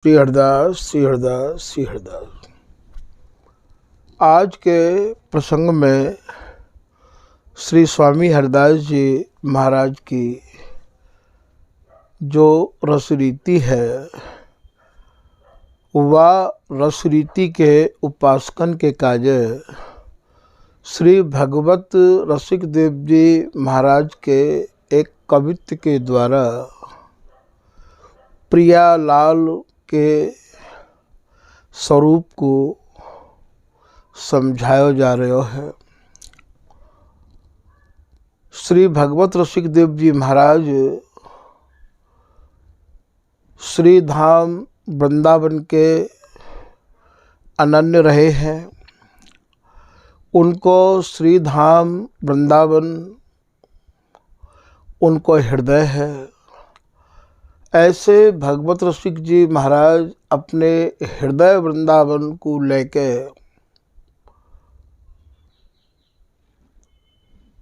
श्री हरदास श्री हरदास श्री हरदास। आज के प्रसंग में श्री स्वामी हरदास जी महाराज की जो रसरीति है वह रसरीति के उपासकन के काजे श्री भगवत रसिक देव जी महाराज के एक कवित्व के द्वारा प्रियालाल के स्वरूप को समझाया जा रहा है। श्री भगवत रसिक देव जी महाराज श्री धाम वृंदावन के अनन्य रहे हैं। उनको श्री धाम वृंदावन उनको हृदय है। ऐसे भगवत रसिक जी महाराज अपने हृदय वृंदावन को लेके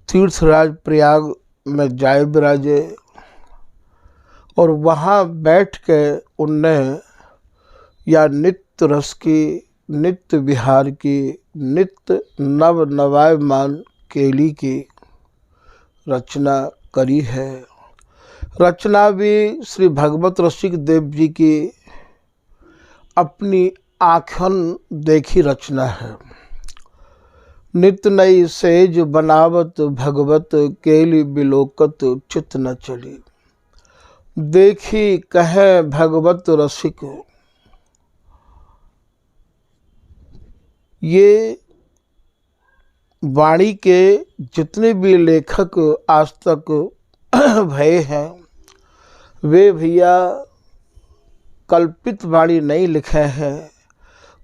तीर्थराज प्रयाग में जाए विराजे और वहाँ बैठ के उनने या नित्य रस की, नित्य विहार की, नित्य नव नवायमान केली की रचना करी है। रचना भी श्री भगवत रसिक देव जी की अपनी आँखन देखी रचना है। नित नई सेज बनावत भगवत केली बिलोकत चित न चली, देखी कहे भगवत रसिक। ये वाणी के जितने भी लेखक आज तक भये हैं वे भैया कल्पित वाणी नहीं लिखे हैं।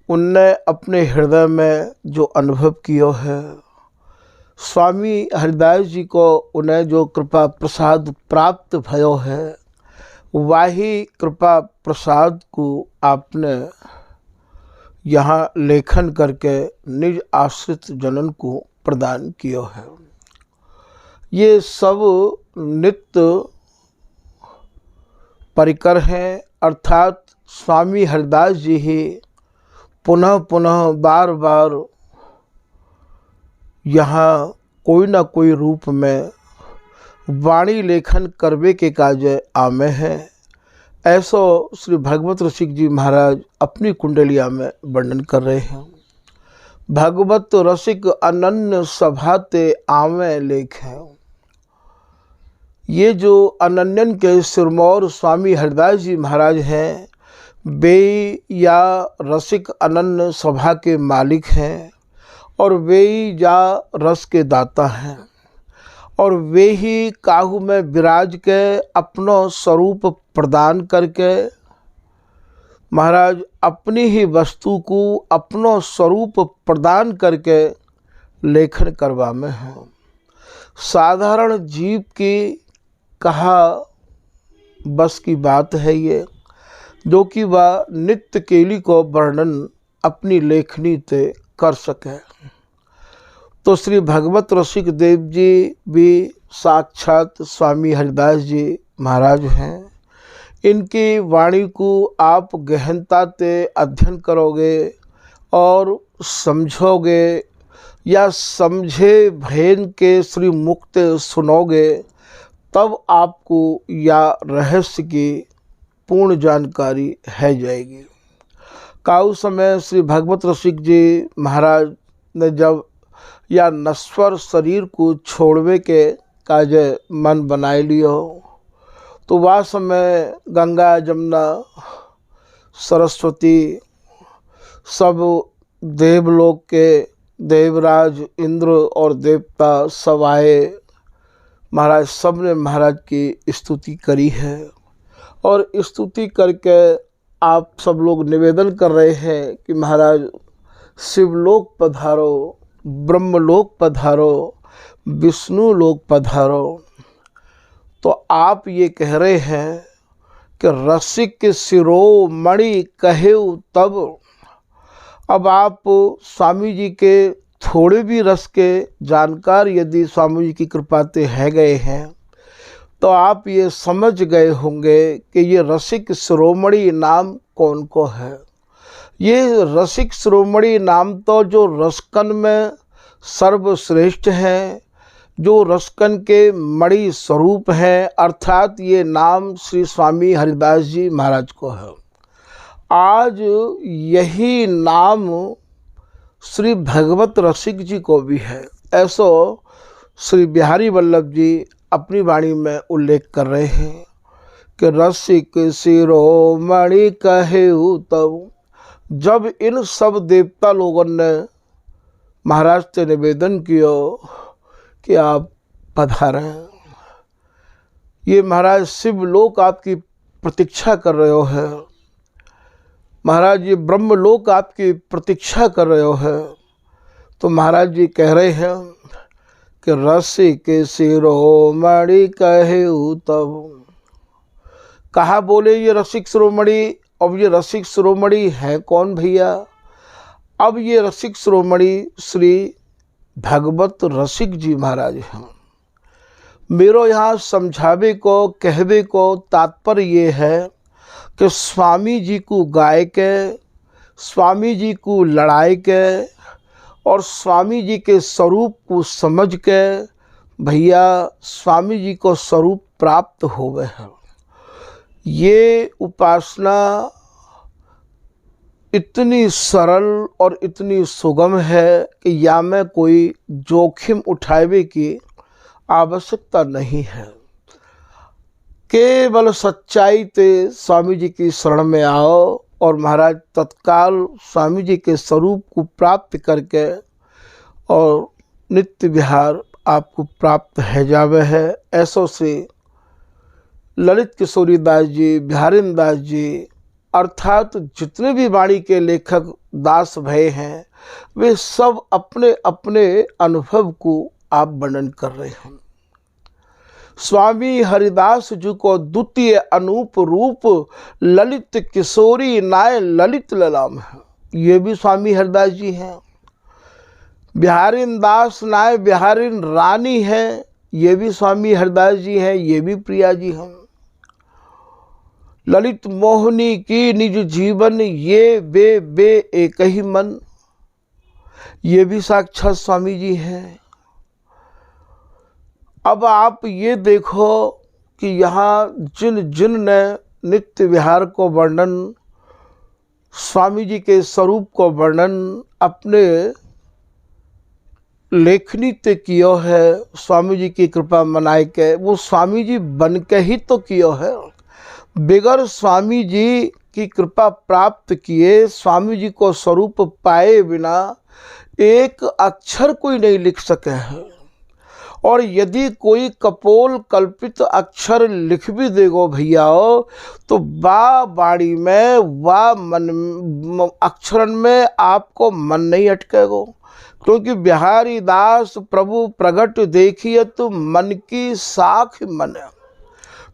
उनने अपने हृदय में जो अनुभव किया है, स्वामी हरदास जी को उन्हें जो कृपा प्रसाद प्राप्त भयो है, वही कृपा प्रसाद को आपने यहाँ लेखन करके निज आश्रित जनन को प्रदान किया है। ये सब नित्य परिकर हैं, अर्थात स्वामी हरदास जी ही पुनः पुनः बार बार यहाँ कोई ना कोई रूप में वाणी लेखन करवे के काज आमे हैं। ऐसा श्री भगवत रसिक जी महाराज अपनी कुंडलिया में वर्णन कर रहे हैं। भगवत रसिक अनन्य सभाते आवे लेख हैं। ये जो अनन्यन के सिरमौर स्वामी हरदास जी महाराज हैं, वे या रसिक अनन्य सभा के मालिक हैं और वे या रस के दाता हैं और वे ही काहू में विराज के अपना स्वरूप प्रदान करके महाराज अपनी ही वस्तु को अपना स्वरूप प्रदान करके लेखन करवा में हैं। साधारण जीव की कहा बस की बात है ये, जो कि वह नित्य केली को वर्णन अपनी लेखनी ते कर सके। तो श्री भगवत रसिक देव जी भी साक्षात स्वामी हरदास जी महाराज हैं। इनकी वाणी को आप गहनता से अध्ययन करोगे और समझोगे या समझे भयन के श्री मुक्त सुनोगे, तब आपको या रहस्य की पूर्ण जानकारी है जाएगी। काउ समय श्री भगवत रसिक जी महाराज ने जब या नश्वर शरीर को छोड़वे के काज मन बनाए लियो, तो वह समय गंगा जमुना सरस्वती सब देवलोक के देवराज इंद्र और देवता सब आए। महाराज सब ने महाराज की स्तुति करी है और स्तुति करके आप सब लोग निवेदन कर रहे हैं कि महाराज शिवलोक पधारो, ब्रह्मलोक पधारो, विष्णु लोक पधारो। तो आप ये कह रहे हैं कि रसिक शिरोमणि कहेउ तब। अब आप स्वामी जी के थोड़े भी रस के जानकार यदि स्वामी जी की कृपा से है गए हैं, तो आप ये समझ गए होंगे कि ये रसिक शिरोमणि नाम कौन को है। ये रसिक शिरोमणि नाम तो जो रसकन में सर्वश्रेष्ठ हैं, जो रसकन के मणि स्वरूप हैं, अर्थात ये नाम श्री स्वामी हरिदास जी महाराज को है। आज यही नाम श्री भगवत रसिक जी को भी है। ऐसो श्री बिहारी वल्लभ जी अपनी वाणी में उल्लेख कर रहे हैं कि रसिक शिरोमणि कहेउ तब। जब इन सब देवता लोगों ने महाराज से निवेदन किया कि आप पधारें, ये महाराज शिवलोक आपकी प्रतीक्षा कर रहे हो है, महाराज ये ब्रह्मलोक आपकी प्रतीक्षा कर रहे हो है, तो महाराज जी कह रहे हैं कि रसिक शिरोमणि कहेउ तब। कहा बोले ये रसिक शिरोमणि। अब ये रसिक शिरोमणि है कौन भैया? अब ये रसिक शिरोमणि श्री भगवत रसिक जी महाराज हैं। मेरो यहाँ समझावे को कहवे को तात्पर्य ये है कि स्वामी जी को गाय के, स्वामी जी को लड़ाई के और स्वामी जी के स्वरूप को समझ के भैया स्वामी जी को स्वरूप प्राप्त हो गए हैं। ये उपासना इतनी सरल और इतनी सुगम है कि या में कोई जोखिम उठावे की आवश्यकता नहीं है। केवल सच्चाई से स्वामी जी की शरण में आओ और महाराज तत्काल स्वामी जी के स्वरूप को प्राप्त करके और नित्य विहार आपको प्राप्त है जावे है। ऐसो से ललित किशोरी दास जी, बिहारीन दास जी, अर्थात जितने भी वाणी के लेखक दास भय हैं, वे सब अपने अपने अनुभव को आप वर्णन कर रहे हैं। स्वामी हरिदास जी को द्वितीय अनूप रूप ललित किशोरी नाय ललित ललाम है, ये भी स्वामी हरिदास जी हैं। बिहारीन दास नाय बिहारीन रानी है, ये भी स्वामी हरिदास जी हैं, ये भी प्रिया जी हैं। ललित मोहनी की निज जीवन ये बे एक ही मन, ये भी साक्षात स्वामी जी हैं। अब आप ये देखो कि यहाँ जिन जिन ने नित्य विहार को वर्णन, स्वामी जी के स्वरूप को वर्णन अपने लेखनी ते कियो है, स्वामी जी की कृपा मनाए के, वो स्वामी जी बन के ही तो कियो है। बगैर स्वामी जी की कृपा प्राप्त किए, स्वामी जी को स्वरूप पाए बिना एक अक्षर कोई नहीं लिख सके है। और यदि कोई कपोल कल्पित अक्षर लिख भी देगो भैया तो वाह बाड़ी में वाह मन अक्षरन में आपको मन नहीं अटकेगो, क्योंकि बिहारी दास प्रभु प्रगट देखिए तो मन की साख मन है।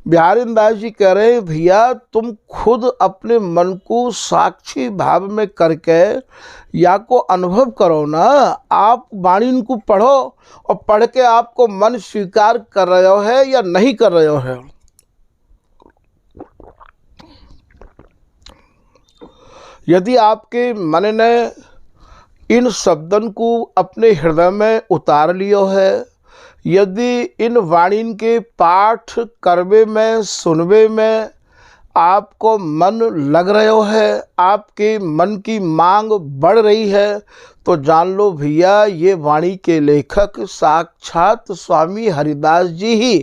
बिहारीन दास जी कह रहे हैं भैया तुम खुद अपने मन को साक्षी भाव में करके या को अनुभव करो ना। आप वाणी को पढ़ो और पढ़ के आपको मन स्वीकार कर रहे हो है या नहीं कर रहे हो है। यदि आपके मन ने इन शब्दन को अपने हृदय में उतार लियो है, यदि इन वाणी के पाठ करवे में सुनवे में आपको मन लग रहे है, आपके मन की मांग बढ़ रही है, तो जान लो भैया ये वाणी के लेखक साक्षात स्वामी हरिदास जी ही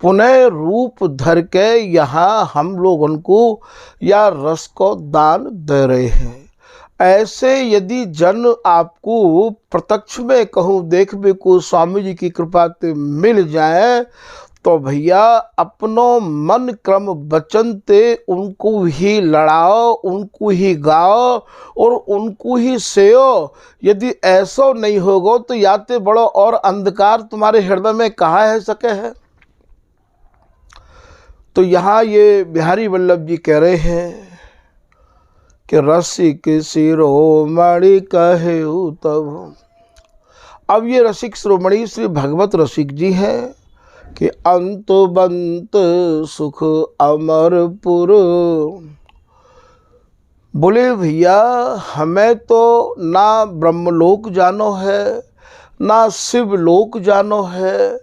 पुनः रूप धर के यहाँ हम लोगों को या रस को दान दे रहे हैं। ऐसे यदि जन आपको प्रत्यक्ष में कहूँ देखने को स्वामी जी की कृपा से मिल जाए तो भैया अपनो मन क्रम वचन ते उनको ही लड़ाओ, उनको ही गाओ और उनको ही सेओ। यदि ऐसा नहीं होगा तो याते बड़ो और अंधकार तुम्हारे हृदय में कहाँ है सके है। तो यहाँ ये बिहारी वल्लभ जी कह रहे हैं कि रसिक शिरोमणि कहेउ तब। अब ये रसिक शिरोमणि श्री भगवत रसिक जी हैं। कि अंत बंत सुख अमरपुर। बोले भैया हमें तो ना ब्रह्मलोक जानो है, ना शिवलोक जानो है,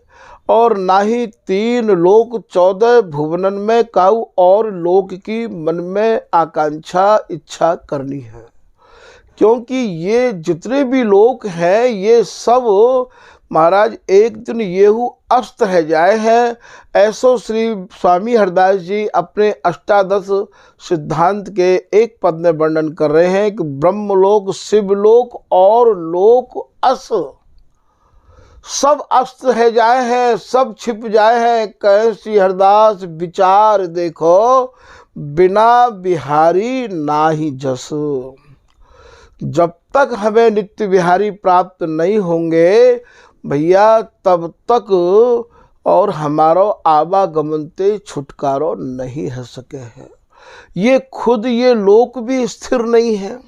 और ना ही 3 लोक 14 भुवनन में काऊ और लोक की मन में आकांक्षा इच्छा करनी है। क्योंकि ये जितने भी लोक हैं ये सब महाराज एक दिन येहू अस्त है जाए हैं। ऐसो श्री स्वामी हरदास जी अपने अष्टादश सिद्धांत के एक पद में वर्णन कर रहे हैं कि ब्रह्मलोक, शिवलोक और लोक अस सब अस्त है जाए हैं, सब छिप जाए हैं। कहे श्री हरदास विचार देखो, बिना बिहारी नाही जस। जब तक हमें नित्य बिहारी प्राप्त नहीं होंगे भैया तब तक और हमारो आवागमन ते छुटकारो नहीं हो सके है। ये खुद ये लोक भी स्थिर नहीं है।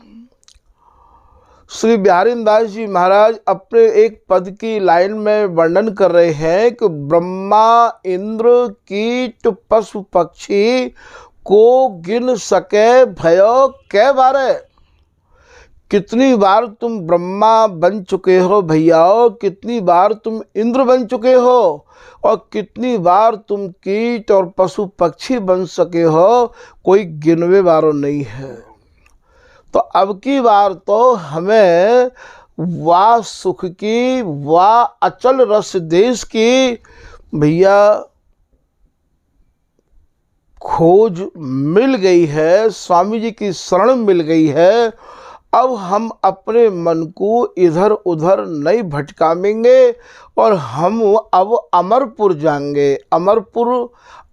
श्री बिहारी दास जी महाराज अपने एक पद की लाइन में वर्णन कर रहे हैं कि ब्रह्मा इंद्र कीट पशु पक्षी को गिन सके भयो कै बारे। कितनी बार तुम ब्रह्मा बन चुके हो भैया, कितनी बार तुम इंद्र बन चुके हो, और कितनी बार तुम कीट और पशु पक्षी बन सके हो, कोई गिनवे वारों नहीं है। तो अब की बार तो हमें वाह सुख की, वाह अचल रस देश की भैया खोज मिल गई है, स्वामी जी की शरण मिल गई है। अब हम अपने मन को इधर उधर नहीं भटकाएंगे और हम अब अमरपुर जाएंगे। अमरपुर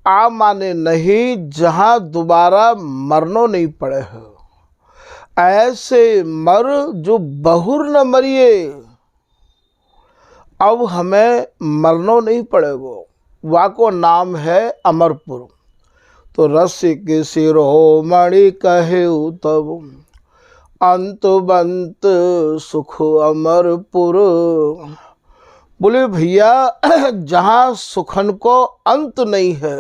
आ माने नहीं जहाँ दोबारा मरनो नहीं पड़े हो। ऐसे मर जो बहुर न मरिए। अब हमें मरनो नहीं पड़ेगा। वाको नाम है अमरपुर। तो रसिक शिरोमणि कहे तब अंत बंत सुख अमरपुर। बोले भैया जहाँ सुखन को अंत नहीं है,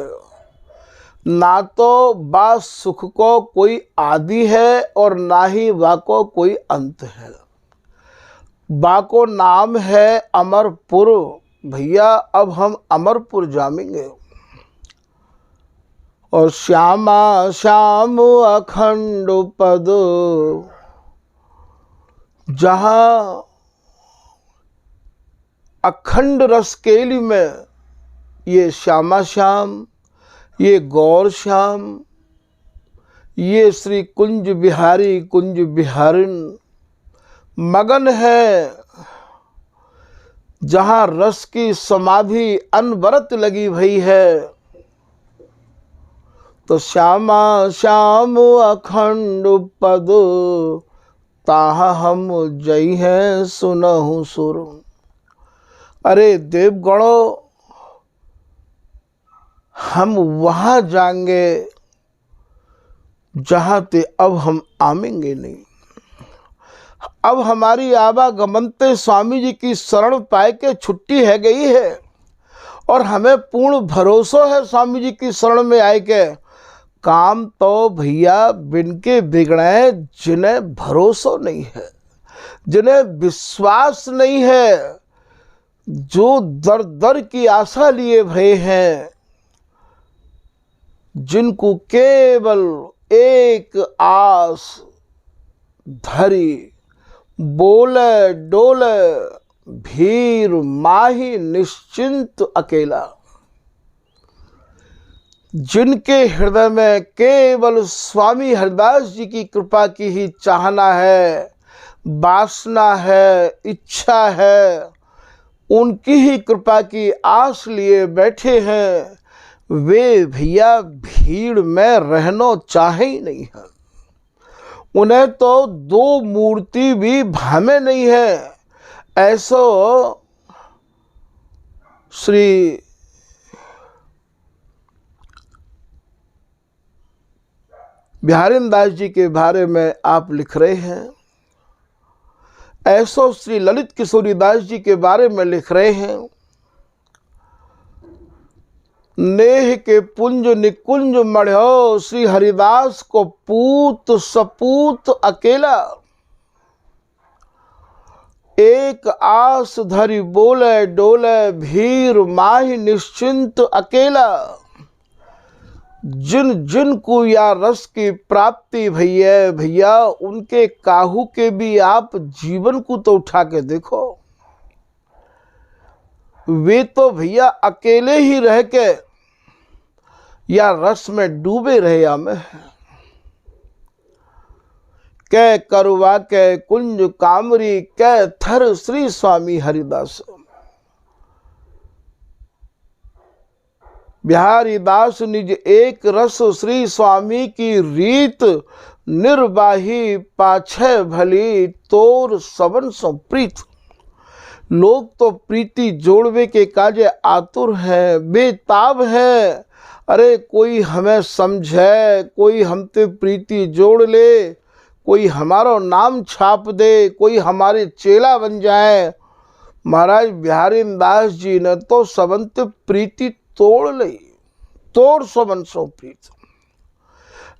ना तो बा सुख को कोई आदि है और ना ही बा को कोई अंत है। बा को नाम है अमरपुर। भैया अब हम अमरपुर जाएंगे। और श्यामा श्याम अखंड पद, जहाँ अखंड रस केली में ये श्यामा श्याम, ये गौर श्याम, ये श्री कुंज बिहारी कुंज बिहारिन मगन है, जहाँ रस की समाधि अनवरत लगी भई है। तो श्यामा श्याम अखंड पद, ताहा हम जई हैं सुनहु सुर। अरे देवगणो हम वहाँ जाएंगे जहाँ ते अब हम आमेंगे नहीं। अब हमारी आवागमन ते स्वामी जी की शरण पाए के छुट्टी है गई है, और हमें पूर्ण भरोसा है स्वामी जी की शरण में आए के। काम तो भैया बिन के बिगड़े जिन्हें भरोसा नहीं है, जिन्हें विश्वास नहीं है, जो दर दर की आशा लिए भय हैं, जिनको केवल एक आस धरी बोले डोले भीर माही निश्चिंत अकेला। जिनके हृदय में केवल स्वामी हरदास जी की कृपा की ही चाहना है, वासना है, इच्छा है, उनकी ही कृपा की आस लिए बैठे हैं, वे भैया भीड़ में रहना चाहे ही नहीं है। उन्हें तो 2 मूर्ति भी भामे नहीं है। ऐसो श्री बिहारी दास जी के बारे में आप लिख रहे हैं, ऐसो श्री ललित किशोरी दास जी के बारे में लिख रहे हैं। नेह के पुंज निकुंज मढ़ो, श्री हरिदास को पूत सपूत अकेला। एक आस धरि बोले डोले, भीर माहि निश्चिंत अकेला। जिन जिन को या रस की प्राप्ति भैया भैया, उनके काहू के भी आप जीवन को तो उठा के देखो। वे तो भैया अकेले ही रह के या रस में डूबे रहे हमें। कै करवा के कुंज कामरी, कै थर श्री स्वामी हरिदास। बिहारी दास निज एक रस, श्री स्वामी की रीत। निर्वाही पाछे भली, तोर सबन सो प्रीत। लोग तो प्रीति जोड़वे के काजे आतुर है, बेताब है। अरे कोई हमें समझे, कोई हमते प्रीति जोड़ ले, कोई हमारा नाम छाप दे, कोई हमारे चेला बन जाए। महाराज बिहारी दास जी ने तो सबंत प्रीति तोड़ ली, तोड़ सबन सो प्रीत।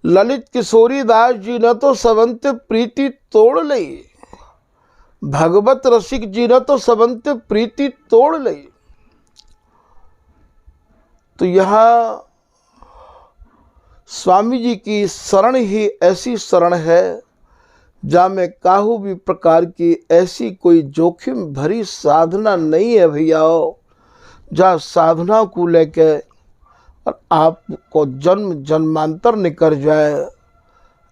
ललित किशोरी दास जी ने तो सबंत प्रीति तोड़ ली। भगवत रसिक जी ने तो सबंत प्रीति तोड़ ली। तो यहाँ स्वामी जी की शरण ही ऐसी शरण है जहाँ में काहू भी प्रकार की ऐसी कोई जोखिम भरी साधना नहीं है भैया। जहाँ साधना को लेके और आपको जन्म जन्मांतर निकल जाए।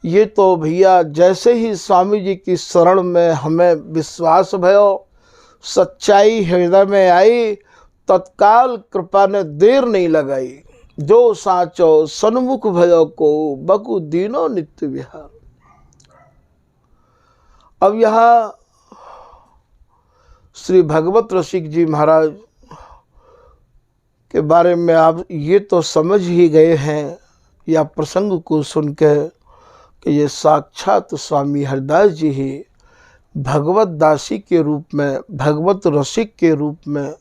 ये तो भैया जैसे ही स्वामी जी की शरण में हमें विश्वास भयो, सच्चाई हृदय में आई, तत्काल कृपा ने देर नहीं लगाई। जो साचो सन्मुख भयो को, बकु दीनो नित्य विहार। अब यहाँ श्री भगवत रसिक जी महाराज के बारे में आप ये तो समझ ही गए हैं या प्रसंग को सुन के कि ये साक्षात स्वामी हरिदास जी ही भगवत दासी के रूप में, भगवत रसिक के रूप में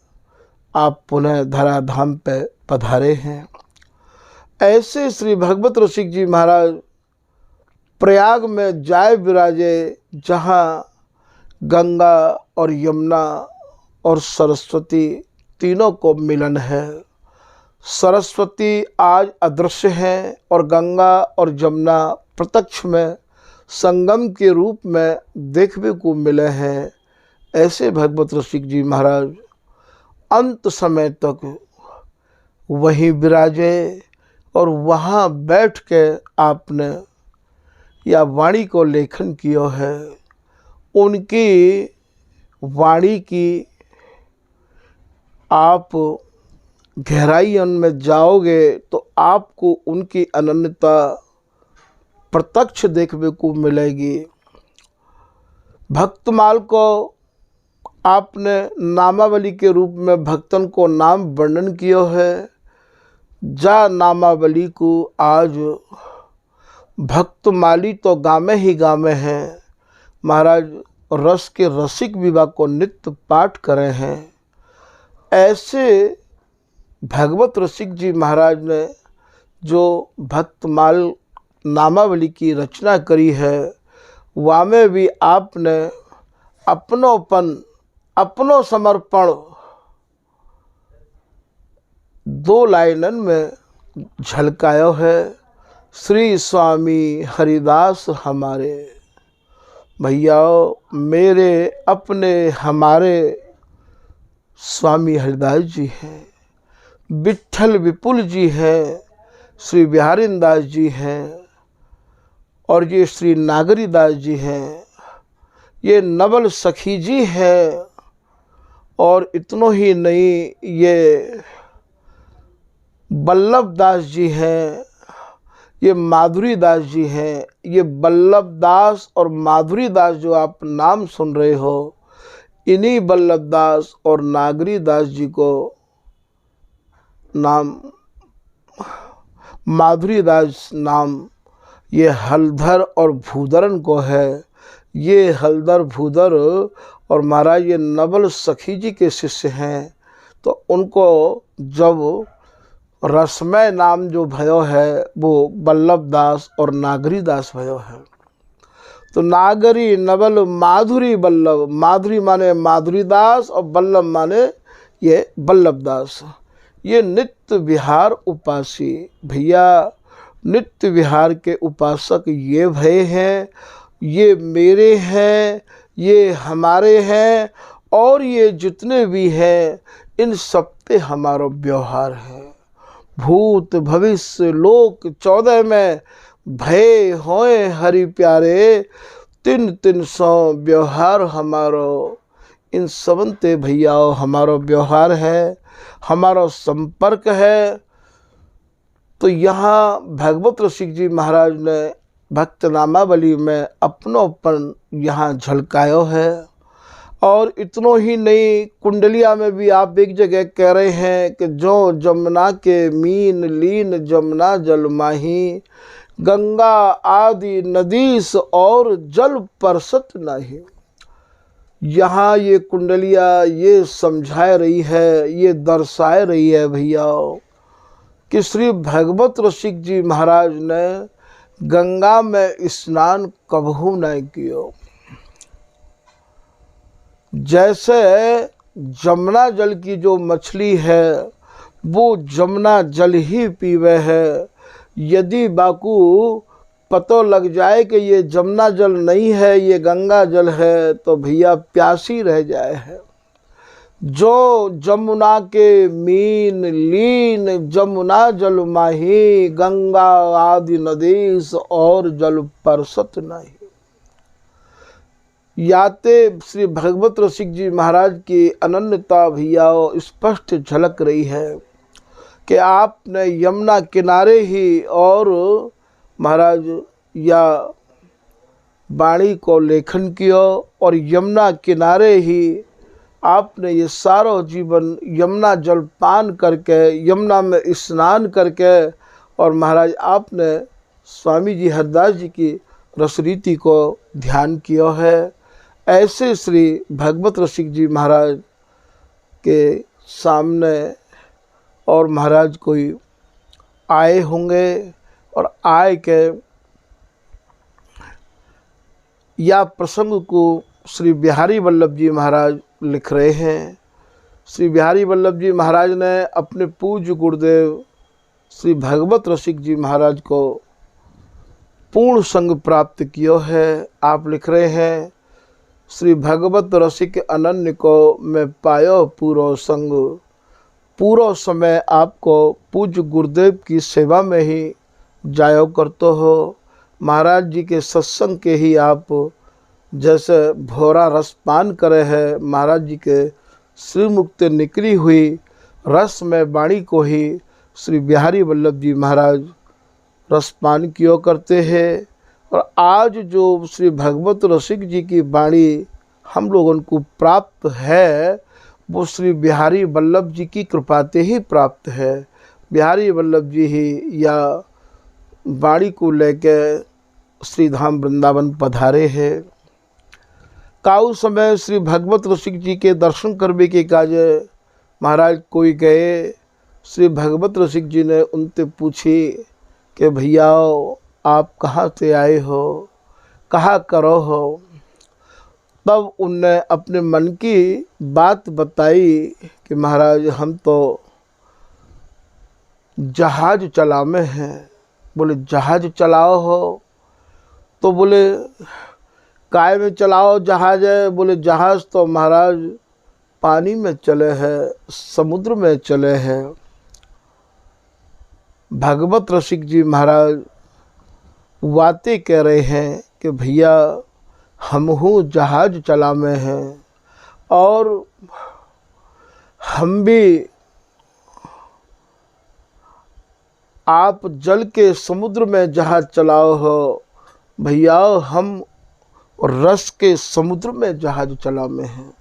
आप पुनः धराधाम पे पधारे हैं। ऐसे श्री भगवत रसिक जी महाराज प्रयाग में जाए विराजे, जहाँ गंगा और यमुना और सरस्वती तीनों को मिलन है। सरस्वती आज अदृश्य हैं और गंगा और यमुना प्रत्यक्ष में संगम के रूप में देखने को मिले हैं। ऐसे भगवत रसिक जी महाराज अंत समय तक वहीं विराजे और वहाँ बैठ के आपने या वाणी को लेखन किया है। उनकी वाणी की आप गहराई में जाओगे तो आपको उनकी अनन्यता प्रत्यक्ष देखने को मिलेगी। भक्तमाल को आपने नामावली के रूप में भक्तन को नाम वर्णन किया है। जा नामावली को आज भक्तमाली तो गामे ही गामे हैं। महाराज रस के रसिक विवाह को नित्य पाठ करे हैं। ऐसे भगवत रसिक जी महाराज ने जो भक्तमाल नामावली की रचना करी है, वहाँ में भी आपने अपनोपन, अपनो समर्पण दो लाइनन में झलकायो है। श्री स्वामी हरिदास हमारे, भैया मेरे अपने हमारे स्वामी हरिदास जी हैं, विट्ठल विपुल जी हैं, श्री बिहारी दास जी हैं और ये श्री नागरी दास जी हैं, ये नवल सखी जी हैं और इतनों ही नहीं, ये बल्लभ दास जी हैं, ये माधुरी दास जी हैं। ये बल्लभ दास और माधुरी दास जो आप नाम सुन रहे हो, इन्हीं बल्लभ दास और नागरी दास जी को नाम माधुरी दास नाम ये हलधर और भूधरन को है। ये हलधर भूधर और महाराज ये नवल सखी जी के शिष्य हैं। तो उनको जब रसमय नाम जो भयो है वो बल्लभ दास और नागरी दास भयो है। तो नागरी नवल माधुरी बल्लभ, माधुरी माने माधुरी दास और बल्लभ माने ये बल्लभ दास। ये नित्य विहार उपासी भैया, नित्य विहार के उपासक ये भय हैं, ये मेरे हैं, ये हमारे हैं, और ये जितने भी हैं इन सब पे हमारा व्यवहार है। भूत भविष्य लोक 14 में भय होए हरि प्यारे, 300 व्यवहार हमारो इन सबंते भैया हमारो व्यवहार है, हमारा संपर्क है। तो यहाँ भगवत रसिक जी महाराज ने भक्त नामावली में अपनोपन यहाँ झलकायो है। और इतनो ही नहीं, कुंडलिया में भी आप एक जगह कह रहे हैं कि जो जमुना के मीन लीन जमुना जल माही, गंगा आदि नदीस और जल परसत नहीं। यहाँ ये कुंडलिया ये समझा रही है, ये दर्शा रही है भैया कि श्री भगवत रसिक जी महाराज ने गंगा में स्नान कबहू नहीं किया। जैसे जमुना जल की जो मछली है वो जमुना जल ही पीवे है। यदि बाकू पतो लग जाए कि ये जमुना जल नहीं है, ये गंगा जल है, तो भैया प्यासी रह जाए है। जो जमुना के मीन लीन जमुना जल माही, गंगा आदि नदीस और जल परसत नहीं। याते श्री भगवत रसिक जी महाराज की अनन्यता भैया स्पष्ट झलक रही है कि आपने यमुना किनारे ही और महाराज या वाणी को लेखन किया, और यमुना किनारे ही आपने ये सारो जीवन यमुना जल पान करके, यमुना में स्नान करके, और महाराज आपने स्वामी जी हरदास जी की रसरीति को ध्यान किया है। ऐसे श्री भगवत रसिक जी महाराज के सामने और महाराज कोई आए होंगे, और आए के या प्रसंग को श्री बिहारी वल्लभ जी महाराज लिख रहे हैं। श्री बिहारी वल्लभ जी महाराज ने अपने पूज्य गुरुदेव श्री भगवत रसिक जी महाराज को पूर्ण संग प्राप्त किया है। आप लिख रहे हैं, श्री भगवत रसिक अनन्य को मैं पायो पूरो संग, पूरा समय आपको पूज्य गुरुदेव की सेवा में ही जायो करते हो। महाराज जी के सत्संग के ही आप जैसे भोरा रस पान करे हैं, महाराज जी के श्री मुक्त निकली हुई रस में वाणी को ही श्री बिहारी वल्लभ जी महाराज रसपान किया करते हैं। और आज जो श्री भगवत रसिक जी की वाणी हम लोगों को प्राप्त है वो श्री बिहारी वल्लभ जी की कृपा से ही प्राप्त है। बिहारी वल्लभ जी ही या वाणी को लेके श्री धाम वृंदावन पधारे हैं। काउ समय श्री भगवत रसिक जी के दर्शन करने के काजे महाराज कोई गए। श्री भगवत रसिक जी ने उनसे पूछी कि भैया आप कहाँ से आए हो, कहाँ करो हो। तब उनने अपने मन की बात बताई कि महाराज हम तो जहाज चलावे हैं। बोले जहाज चलाओ हो? तो बोले काय में चलाओ जहाज है? बोले जहाज तो महाराज पानी में चले हैं, समुद्र में चले हैं। भगवत रसिक जी महाराज बातें कह रहे हैं कि भैया हम हूँ जहाज चलावे हैं, और हम भी आप जल के समुद्र में जहाज चलाओ हो भैया, हम रस के समुद्र में जहाज चलावे हैं।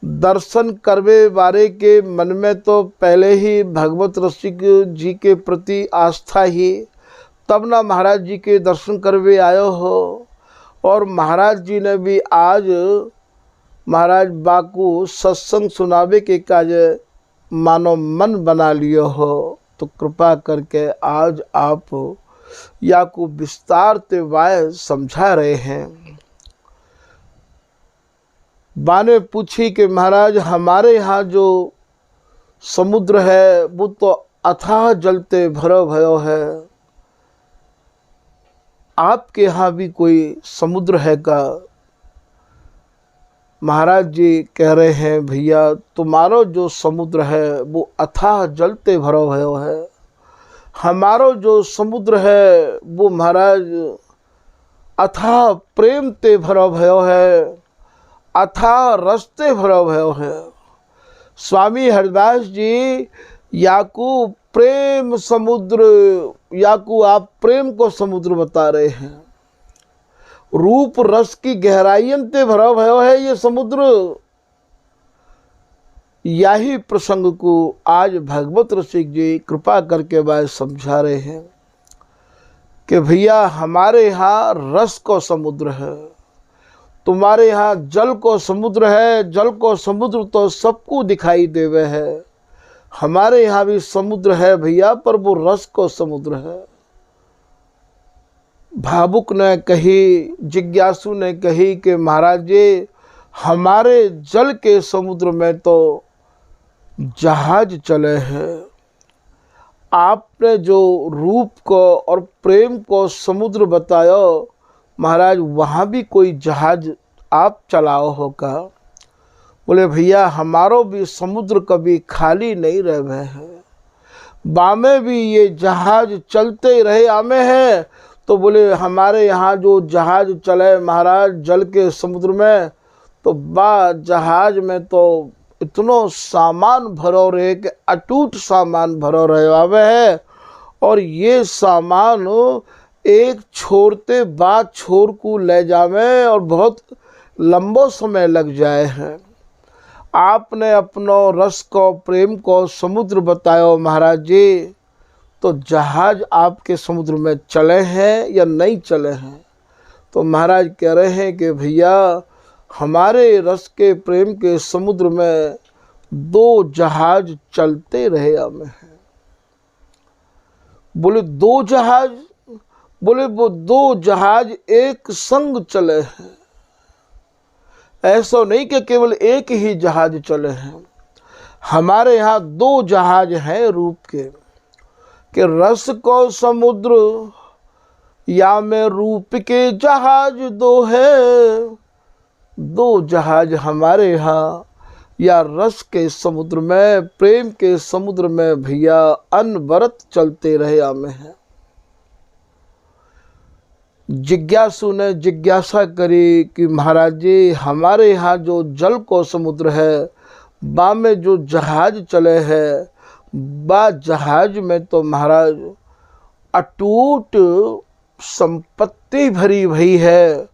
दर्शन करवे वारे के मन में तो पहले ही भगवत रसिक जी के प्रति आस्था ही, तब ना महाराज जी के दर्शन करवे आयो हो। और महाराज जी ने भी आज महाराज बाकू सत्संग सुनावे के काज मानो मन बना लियो हो। तो कृपा करके आज आप या को विस्तार ते वाय समझा रहे हैं। बा ने पूछी कि महाराज हमारे यहाँ जो समुद्र है वो तो अथाह जलते भरो भयो है, आपके यहाँ भी कोई समुद्र है का? महाराज जी कह रहे हैं भैया तुम्हारो जो समुद्र है वो अथाह जलते भरो भयो है, हमारो जो समुद्र है वो महाराज अथाह प्रेम ते भरो भयो है, अथाह रस्ते भरो भयो है। स्वामी हरिदास जी याकू प्रेम समुद्र, याकू आप प्रेम को समुद्र बता रहे हैं, रूप रस की गहराइयन ते भरा भयो है ये समुद्र। यही प्रसंग को आज भगवत रसिक जी कृपा करके बाय समझा रहे हैं कि भैया हमारे यहाँ रस को समुद्र है, तुम्हारे यहाँ जल को समुद्र है, जल को समुद्र तो सबको दिखाई देवे है, हमारे यहाँ भी समुद्र है भैया, पर वो रस को समुद्र है। भावुक ने कही, जिज्ञासु ने कही कि महाराज जी हमारे जल के समुद्र में तो जहाज चले हैं, आपने जो रूप को और प्रेम को समुद्र बताया महाराज वहाँ भी कोई जहाज आप चलाओ हो का? बोले भैया हमारो भी समुद्र कभी खाली नहीं रहे हैं, बामे भी ये जहाज चलते रहे आमे हैं। तो बोले हमारे यहाँ जो जहाज चले महाराज जल के समुद्र में, तो बा जहाज में तो इतनो सामान भरो रहे कि अटूट सामान भरो रहे आवे है, और ये सामान एक छोड़ते बाद छोर को ले जावे और बहुत लंबो समय लग जाए हैं। आपने अपनो रस को प्रेम को समुद्र बतायो महाराज जी, तो जहाज आपके समुद्र में चले हैं या नहीं चले हैं? तो महाराज कह रहे हैं कि भैया हमारे रस के प्रेम के समुद्र में दो जहाज चलते रहे हमें हैं। बोले दो जहाज? बोले वो दो जहाज एक संग चले हैं, ऐसा नहीं कि केवल एक ही जहाज चले हैं। हमारे यहाँ दो जहाज हैं रूप के, कि रस को समुद्र या में रूप के जहाज दो है। दो जहाज हमारे यहाँ या रस के समुद्र में, प्रेम के समुद्र में भैया अनवरत चलते रहे आमे हैं। जिज्ञासु ने जिज्ञासा करी कि महाराज जी हमारे यहाँ जो जल को समुद्र है, बा में जो जहाज चले हैं, बा जहाज में तो महाराज अटूट संपत्ति भरी भई है,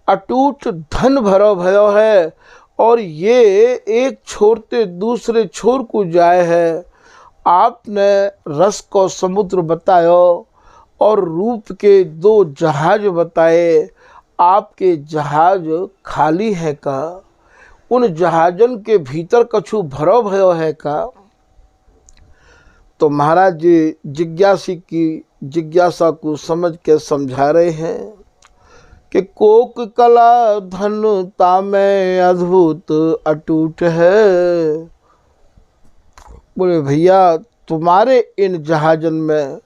अटूट धन भरो भयो है, और ये एक छोर से दूसरे छोर को जाए है। आपने रस को समुद्र बतायो और रूप के दो जहाज बताए, आपके जहाज खाली है का? उन जहाजन के भीतर कछु भरो भयो है का? तो महाराज जी जिज्ञासी की जिज्ञासा को समझ के समझा रहे हैं कि कोक कला धन तामे अद्भुत अटूट है। बोले भैया तुम्हारे इन जहाजन में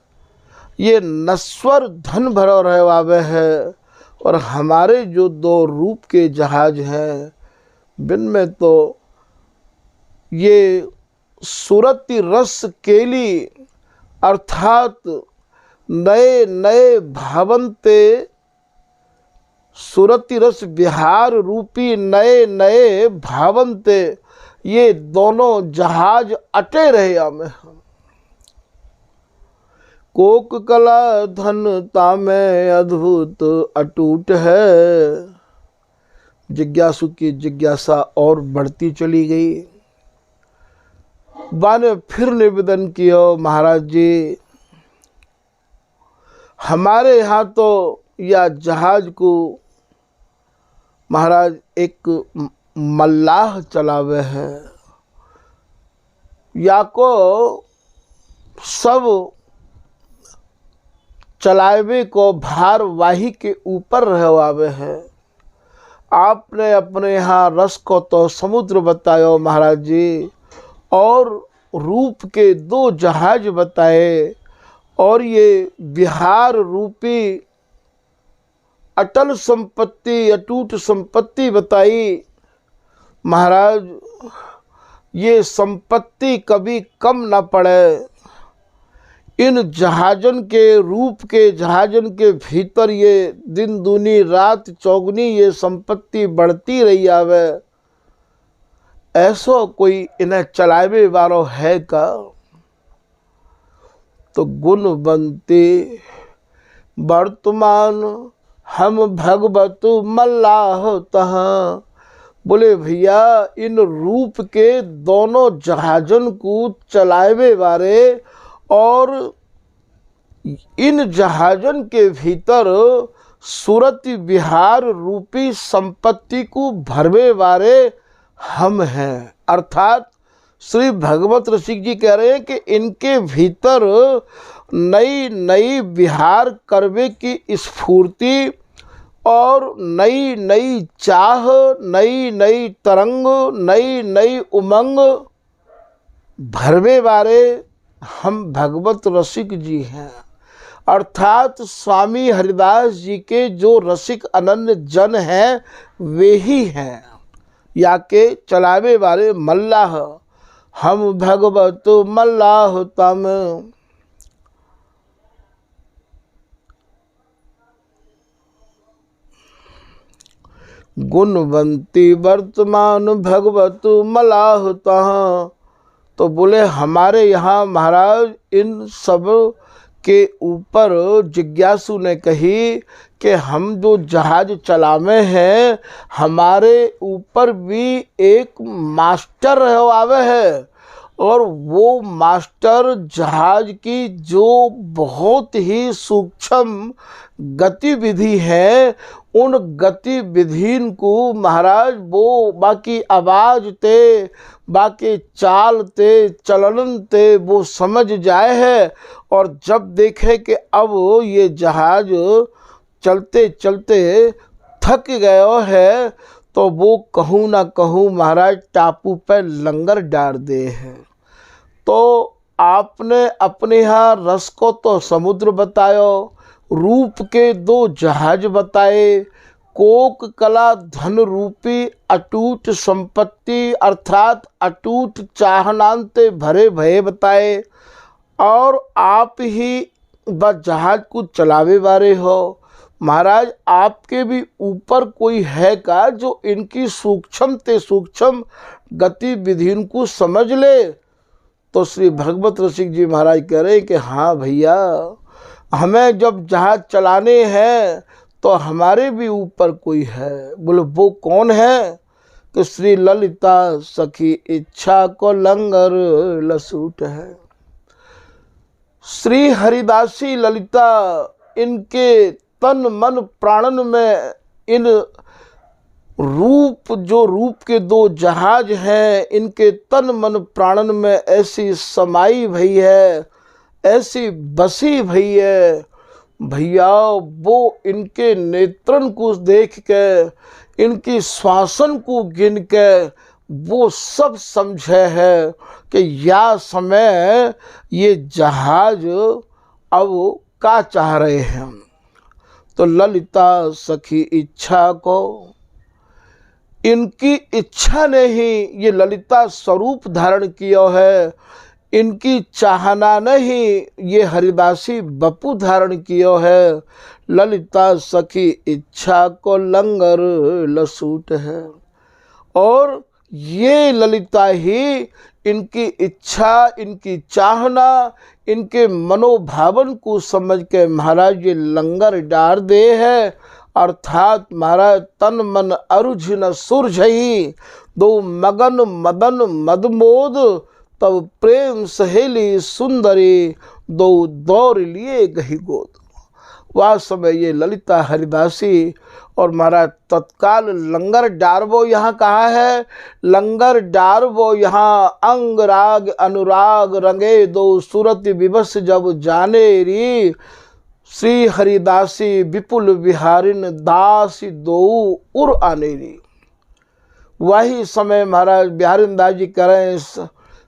ये नश्वर धन भरो रहे आवे है, और हमारे जो दो रूप के जहाज हैं बिन में तो ये सुरति रस केली अर्थात नए नए भावंते सुरति रस विहार रूपी नए नए भावंते, ये दोनों जहाज अटे रहे हमें। कोक कला धन तामे अद्भुत अटूट है। जिज्ञासु की जिज्ञासा और बढ़ती चली गई। बा ने फिर निवेदन किया महाराज जी हमारे यहाँ तो या जहाज को महाराज एक मल्लाह चलावे है, या को सब चलावे को भारवाही के ऊपर रहवावे है। आपने अपने यहाँ रस को तो समुद्र बतायो महाराज जी, और रूप के 2 जहाज बताए, और ये बिहार रूपी अटल संपत्ति, अटूट संपत्ति बताई। महाराज ये संपत्ति कभी कम न पड़े। इन जहाजन के रूप के जहाजन के भीतर ये दिन दूनी रात चौगनी ये संपत्ति बढ़ती रही आवे। ऐसो कोई इन्हें चलावे वालो है का? तो गुणवंती वर्तमान हम भगवत मल्लाह तहाँ। बोले भैया इन रूप के दोनों जहाजन को चलावे वाले और इन जहाजन के भीतर सूरत बिहार रूपी संपत्ति को भरवे वाले हम हैं। अर्थात श्री भगवत रसिक जी कह रहे हैं कि इनके भीतर नई नई विहार करवे की स्फूर्ति और नई नई चाह, नई नई तरंग, नई नई उमंग भरवे वाले हम भगवत रसिक जी हैं। अर्थात स्वामी हरिदास जी के जो रसिक अनन्य जन हैं वे ही हैं, या के चलावे वाले मल्लाह। हम भगवत मल्लाह तम। गुणवंती वर्तमान भगवत मल्लाह तहाँ। तो बोले हमारे यहाँ महाराज इन सब के ऊपर जिज्ञासु ने कही कि हम जो जहाज चलावे हैं हमारे ऊपर भी एक मास्टर आवे है, और वो मास्टर जहाज की जो बहुत ही सूक्ष्म गतिविधि है उन गतिविधिन को महाराज वो बाकी आवाज ते, बाकी चाल ते, चलन ते वो समझ जाए है। और जब देखे कि अब ये जहाज चलते चलते थक गयो है तो वो कहूँ ना कहूँ महाराज टापू पर लंगर डाल दे है। तो आपने अपने यहाँ रस को तो समुद्र बतायो, रूप के 2 जहाज बताए, कोक कला धन रूपी अटूट संपत्ति अर्थात अटूट चाहनांते भरे भये बताए, और आप ही बस जहाज को चलावे वाले हो। महाराज आपके भी ऊपर कोई है का जो इनकी सूक्ष्म ते सूक्ष्म गतिविधियों को समझ ले? तो श्री भगवत रसिक जी महाराज कह रहे हैं कि हाँ भैया, हमें जब जहाज चलाने हैं तो हमारे भी ऊपर कोई है। बोले वो कौन है? कि श्री ललिता सखी इच्छा को लंगर लसूट है। श्री हरिदासी ललिता इनके तन मन प्राणन में इन रूप जो रूप के 2 जहाज हैं इनके तन मन प्राणन में ऐसी समाई भई है, ऐसी बसी भई है भैया। वो इनके नेत्रन को देख के, इनकी श्वासन को गिन के वो सब समझे है कि या समय ये जहाज अब का चाह रहे हैं। तो ललिता सखी इच्छा को, इनकी इच्छा ने ही ये ललिता स्वरूप धारण किया है, इनकी चाहना नहीं ये हरिदासी बपू धारण किया है। ललिता सखी इच्छा को लंगर लसूट है, और ये ललिता ही इनकी इच्छा, इनकी चाहना, इनके मनोभावन को समझ के महाराज ये लंगर डार दे है। अर्थात महाराज तन मन अरुझ न सुरझई, 2 मगन मदन मदमोद, तब प्रेम सहेली सुंदरी, 2 दौड़ लिए गही गोद। वह समय ये ललिता हरिदासी और महाराज तत्काल लंगर डारबो यहाँ कहा है, लंगर डारबो यहाँ अंग राग अनुराग रंगे दो सूरत विवश जब जाने री श्री हरिदासी विपुल बिहारिन दासी दो उर आने री। वही समय महाराज बिहारिन दास जी करें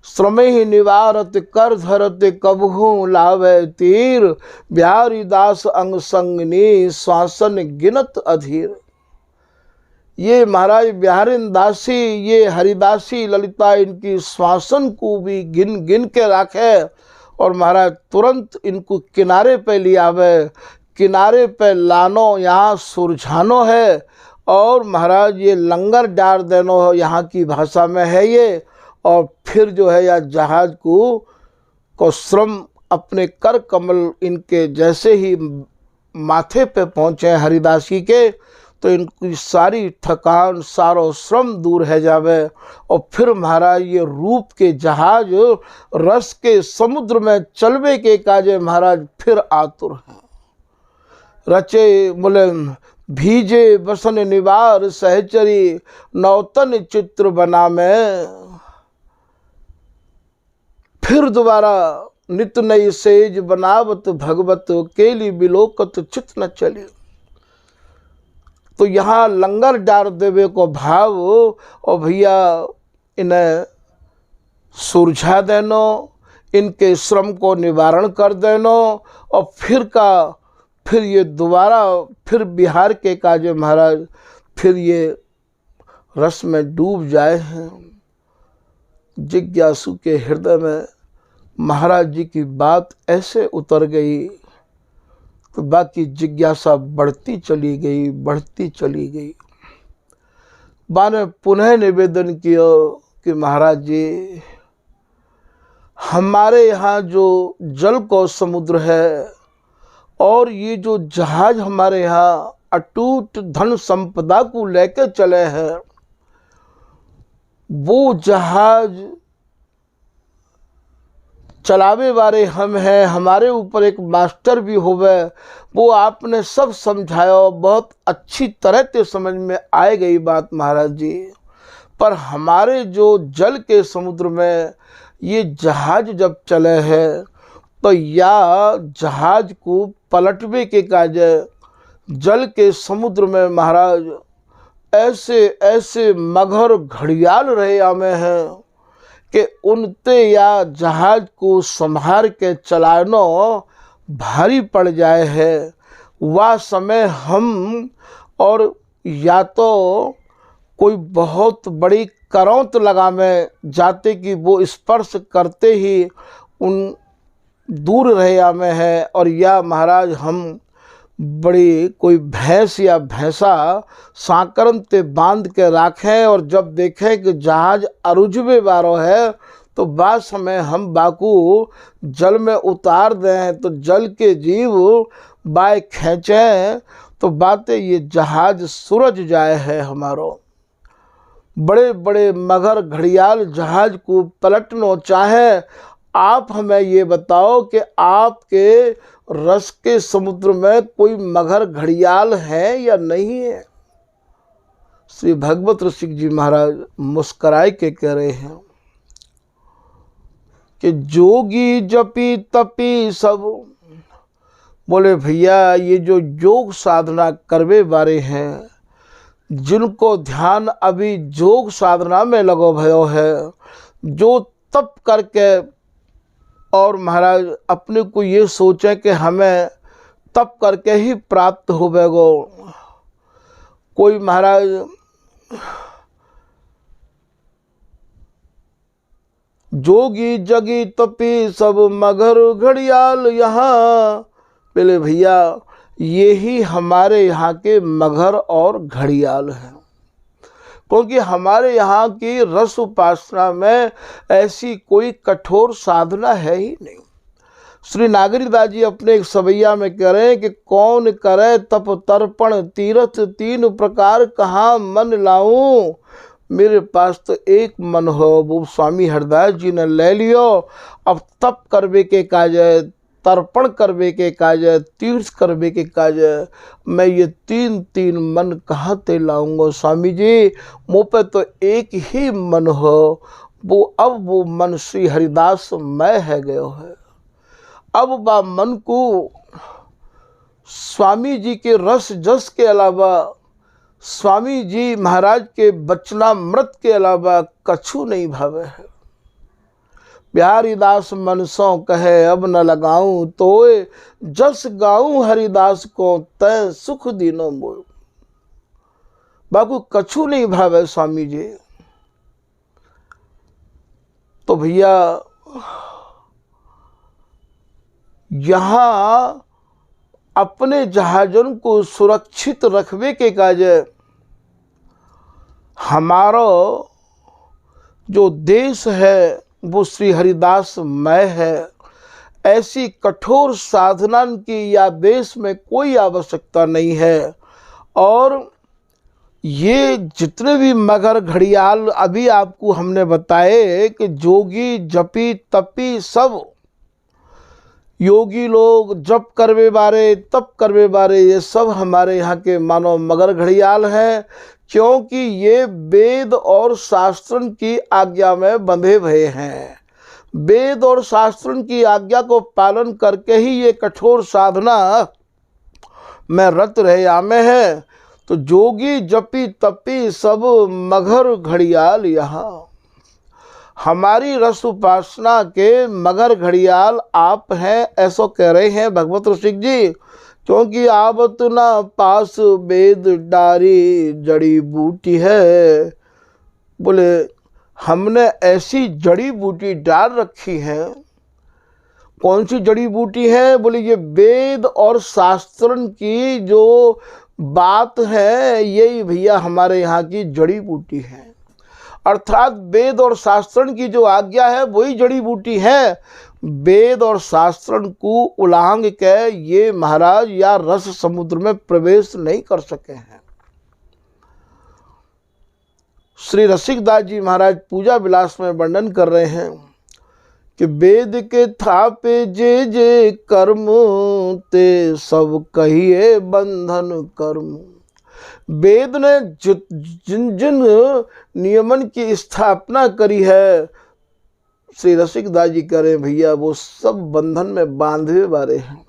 श्रम ही निवारत कर धरत कबहू लावे तीर बिहारी दास अंग संगनी श्वासन गिनत अधीर। ये महाराज बिहारिन दासी ये हरिदासी ललिता इनकी श्वासन को भी गिन गिन के रखे और महाराज तुरंत इनको किनारे पे ले आवे, किनारे पे लानो यहाँ सुरझानो है और महाराज ये लंगर डार देनो यहाँ की भाषा में है ये। और फिर जो है या जहाज को श्रम अपने कर कमल इनके जैसे ही माथे पे पहुँचे हरिदासी के तो इनकी सारी थकान सारो श्रम दूर है जावे और फिर महाराज ये रूप के जहाज रस के समुद्र में चलवे के काजे महाराज फिर आतुर हैं। रचे बोले भीजे बसन निवार सहचरी नौतन चित्र बना में, फिर दोबारा नित नई सेज बनावत भगवत केली बिलोकत चित न चली। तो यहाँ लंगर डार देवे को भाव और भैया इन्हें सुरझा देनो, इनके श्रम को निवारण कर देनो और फिर ये दोबारा फिर बिहार के काजे महाराज फिर ये रस में डूब जाए हैं। जिज्ञासु के हृदय में महाराज जी की बात ऐसे उतर गई तो बाकी जिज्ञासा बढ़ती चली गई, बढ़ती चली गई। बा ने पुनः निवेदन किया कि महाराज जी हमारे यहाँ जो जल को समुद्र है और ये जो जहाज हमारे यहाँ अटूट धन संपदा को लेकर चले हैं, वो जहाज चलावे वाले हम हैं, हमारे ऊपर एक मास्टर भी होवे, वो आपने सब समझाया, बहुत अच्छी तरह से समझ में आए गई बात महाराज जी। पर हमारे जो जल के समुद्र में ये जहाज जब चले हैं तो या जहाज को पलटवे के काजे जल के समुद्र में महाराज ऐसे ऐसे मगर घड़ियाल रहे आमे हैं कि उनते या जहाज को संभार के चलानो भारी पड़ जाए है। वह समय हम और या तो कोई बहुत बड़ी करौंत लगा में जाते कि वो स्पर्श करते ही उन दूर रहे आमे है, और या महाराज हम बड़ी कोई भैंस या भैंसा सांकरन ते बांध के रखें और जब देखें कि जहाज अरुझवे वारो है तो बाद समय हम बाकू जल में उतार दें तो जल के जीव बाय खींचें तो बातें ये जहाज सूरज जाए है हमारो। बड़े बड़े मगर घड़ियाल जहाज को पलटनो चाहे, आप हमें ये बताओ कि आपके रस के समुद्र में कोई मगर घड़ियाल है या नहीं है। श्री भगवत ऋषिक जी महाराज मुस्कराए के कह रहे हैं कि जोगी जपी तपी सब, बोले भैया ये जो योग साधना करवे वाले हैं, जिनको ध्यान अभी योग साधना में लगो भयो है, जो तप करके और महाराज अपने को ये सोचे कि हमें तप करके ही प्राप्त होवेगो। कोई महाराज जोगी जगी तपी सब मगर घड़ियाल यहाँ, पहले भैया यही हमारे यहाँ के मगर और घड़ियाल हैं, क्योंकि हमारे यहाँ की रस उपासना में ऐसी कोई कठोर साधना है ही नहीं। श्री नागरीदास जी अपने एक सवैया में कह रहे हैं कि कौन करे तप तर्पण तीर्थ तीन प्रकार कहाँ मन लाऊं, मेरे पास तो एक मन हो, वो स्वामी हरदास जी ने ले लियो। अब तप करवे के काज तर्पण करवे के काज, तीर्थ करवे के काज, मैं ये तीन तीन मन कहाँ ते लाऊंगा स्वामी जी। मुँह पे तो एक ही मन हो, वो मन श्री हरिदास मैं है गयो है। अब बा मन को स्वामी जी के रस जस के अलावा, स्वामी जी महाराज के बचनामृत के अलावा कछु नहीं भावे है। बिहारीदास मन सो कहे अब न लगाऊं तोय, जस गाऊं हरिदास को तय सुख दीनो मोय। बाकू कछु नहीं भावे स्वामी जी। तो भैया यहाँ अपने जहाजन को सुरक्षित रखवे के काज हमारा जो देश है वो श्री हरिदास मय है। ऐसी कठोर साधना की या देश में कोई आवश्यकता नहीं है। और ये जितने भी मगर घड़ियाल अभी आपको हमने बताए कि जोगी जपी तपी सब योगी लोग जप करवे बारे तप करवे बारे, ये सब हमारे यहाँ के मानो मगर घड़ियाल हैं। क्योंकि ये वेद और शास्त्रन की आज्ञा में बंधे हुए हैं। वेद और शास्त्रन की आज्ञा को पालन करके ही ये कठोर साधना में रत रहे आमे हैं। तो जोगी जपी तपी सब मगर घड़ियाल यहाँ, हमारी रस उपासना के मगर घड़ियाल आप हैं, ऐसा कह रहे हैं भगवत ऋषिक जी। क्योंकि आवत ना पास वेद डारी जड़ी बूटी है। बोले हमने ऐसी जड़ी बूटी डाल रखी है। कौन सी जड़ी बूटी है? बोले ये वेद और शास्त्रन की जो बात है यही भैया हमारे यहाँ की जड़ी बूटी है। अर्थात वेद और शास्त्रन की जो आज्ञा है वही जड़ी बूटी है। वेद और शास्त्रन को उल्लंघ के ये महाराज या रस समुद्र में प्रवेश नहीं कर सके हैं। श्री रसिकदास जी महाराज पूजा विलास में वर्णन कर रहे हैं कि वेद के थापे जे जे कर्म ते सब कहिए बंधन कर्म। वेद ने जिन जिन नियमन की स्थापना करी है, श्री रसिकदास जी करें भैया वो सब बंधन में बांधे वाले हैं।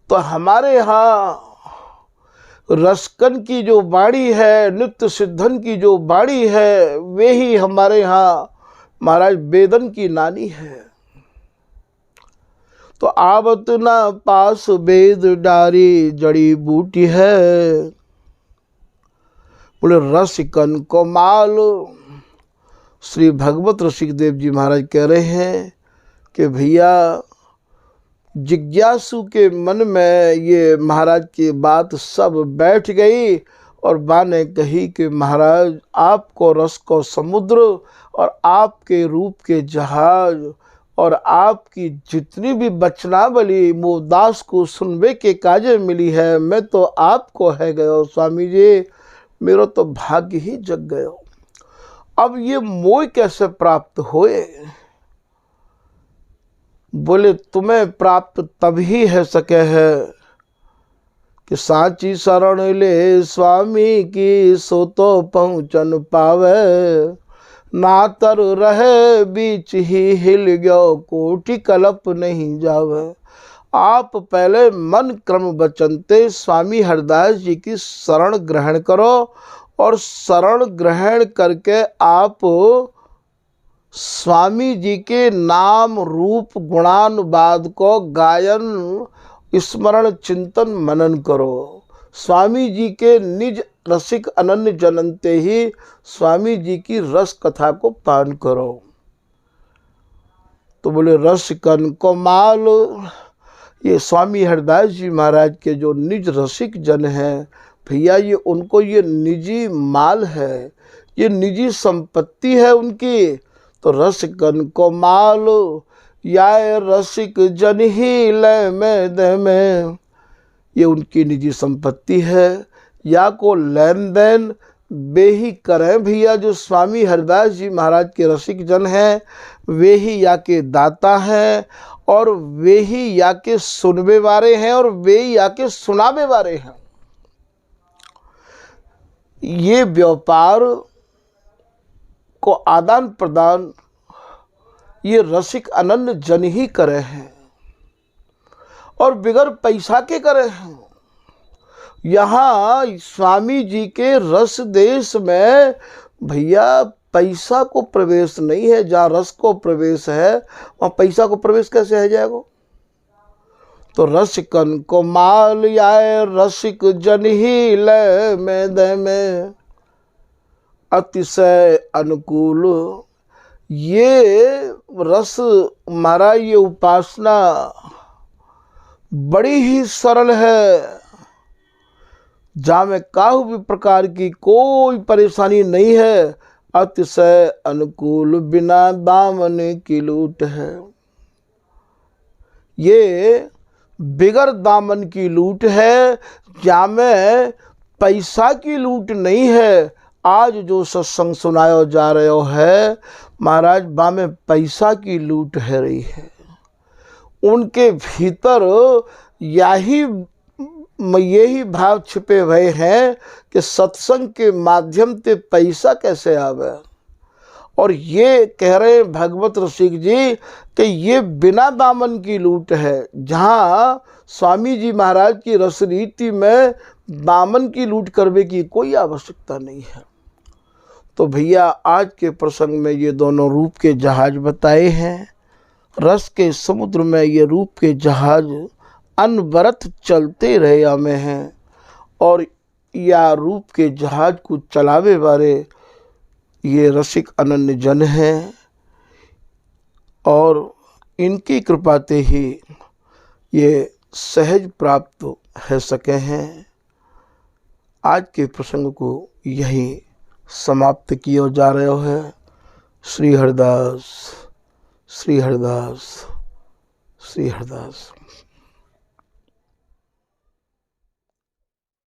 तो हमारे यहाँ रसकन की जो बाड़ी है, नित्य सिद्धन की जो बाड़ी है, वे ही हमारे यहाँ महाराज वेदन की नानी है। तो आवत ना पास वेद डारी जड़ी बूटी है। बोले रसिकन को माल। श्री भगवत रसिकदेव जी महाराज कह रहे हैं कि भैया जिज्ञासु के मन में ये महाराज की बात सब बैठ गई और बा ने कही कि महाराज आपको रस को समुद्र और आपके रूप के जहाज और आपकी जितनी भी बचनावली मोदास को सुनवे के काजे मिली है, मैं तो आपको है गयो स्वामी जी, मेरा तो भाग्य ही जग गयो। अब ये मोह कैसे प्राप्त होए? बोले तुम्हें प्राप्त तभी है सके है कि साची शरण ले स्वामी की सो तो पहुँचन पावे। ना तर रहे बीच ही हिल गयो कोटि कलप नहीं जावे। आप पहले मन क्रम वचनते स्वामी हरदास जी की शरण ग्रहण करो और शरण ग्रहण करके आप स्वामी जी के नाम रूप गुणानुवाद को गायन स्मरण चिंतन मनन करो। स्वामी जी के निज रसिक अनन्य जननते ही स्वामी जी की रस कथा को पान करो। तो बोले रसिकन को माल, ये स्वामी हरदास जी महाराज के जो निज रसिक जन हैं भैया, ये उनको ये निजी माल है, ये निजी संपत्ति है उनकी। तो रसिकन को माल या रसिक जन ही लय में दे में, ये उनकी निजी संपत्ति है। या को लेन देन वे ही करें भैया जो स्वामी हरिदास जी महाराज के रसिक जन हैं, वे ही या के दाता हैं और वे ही या के सुनवे वाले हैं और वे ही या के सुनावे वाले हैं। ये व्यापार को आदान प्रदान ये रसिक अनन्य जन ही करे हैं और बिगर पैसा के करे हैं। यहाँ स्वामी जी के रस देश में भैया पैसा को प्रवेश नहीं है। जहाँ रस को प्रवेश है वहाँ पैसा को प्रवेश कैसे है जाएगा। तो रसिकन को माल आए रसिक जन ही ले में दे में अतिशय अनुकूल। ये रस हमारा ये उपासना बड़ी ही सरल है, जहाँ में काहू भी प्रकार की कोई परेशानी नहीं है। अतिशय अनुकूल बिना दामन की लूट है। ये बिगर दामन की लूट है, जहाँ में पैसा की लूट नहीं है। आज जो सत्संग सुनाया जा रहा है महाराज, बा में पैसा की लूट है रही है। उनके भीतर यही भाव छिपे हुए हैं कि सत्संग के माध्यम से पैसा कैसे आवे। और ये कह रहे हैं भगवत रसिक जी कि ये बिना दामन की लूट है। जहाँ स्वामी जी महाराज की रस रीति में दामन की लूट करने की कोई आवश्यकता नहीं है। तो भैया आज के प्रसंग में ये दोनों रूप के जहाज बताए हैं। रस के समुद्र में ये रूप के जहाज अनवरत चलते रहे हमें हैं और या रूप के जहाज को चलावे वाले ये रसिक अनन्य जन हैं और इनकी कृपा से ही ये सहज प्राप्त है सके हैं। आज के प्रसंग को यही समाप्त किया जा रहा है। श्री हरिदास, श्री हरिदास, श्री हरिदास।